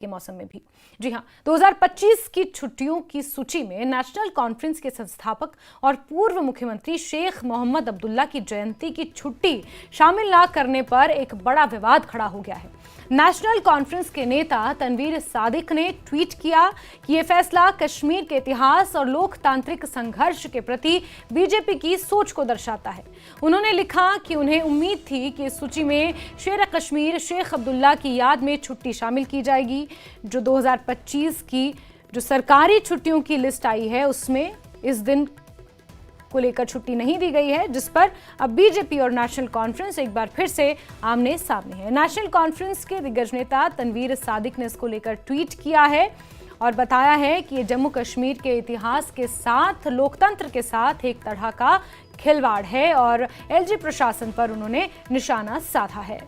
के मौसम में भी। जी हां, 2025 की छुट्टियों की सूची में नेशनल कॉन्फ्रेंस के संस्थापक और पूर्व मुख्यमंत्री शेख मोहम्मद अब्दुल्ला की जयंती की छुट्टी शामिल न करने पर एक बड़ा विवाद खड़ा हो गया है। नेशनल कॉन्फ्रेंस के नेता तनवीर सादिक ने ट्वीट किया कि यह फैसला कश्मीर के इतिहास और लोकतांत्रिक संघर्ष के प्रति बीजेपी की सोच को दर्शाता है। उन्होंने लिखा कि उन्हें उम्मीद थी कि इस सूची में शेर कश्मीर शेख अब्दुल्ला की याद में छुट्टी शामिल की जाएगी। जो 2025 की जो सरकारी छुट्टियों की लिस्ट आई है उसमें इस दिन को लेकर छुट्टी नहीं दी गई है, जिस पर अब बीजेपी और नेशनल कॉन्फ्रेंस एक बार फिर से आमने सामने है। नेशनल कॉन्फ्रेंस के दिग्गज नेता तनवीर सादिक ने इसको लेकर ट्वीट किया है और बताया है कि ये जम्मू कश्मीर के इतिहास के साथ, लोकतंत्र के साथ एक तरह का खिलवाड़ है और एलजी प्रशासन पर उन्होंने निशाना साधा है।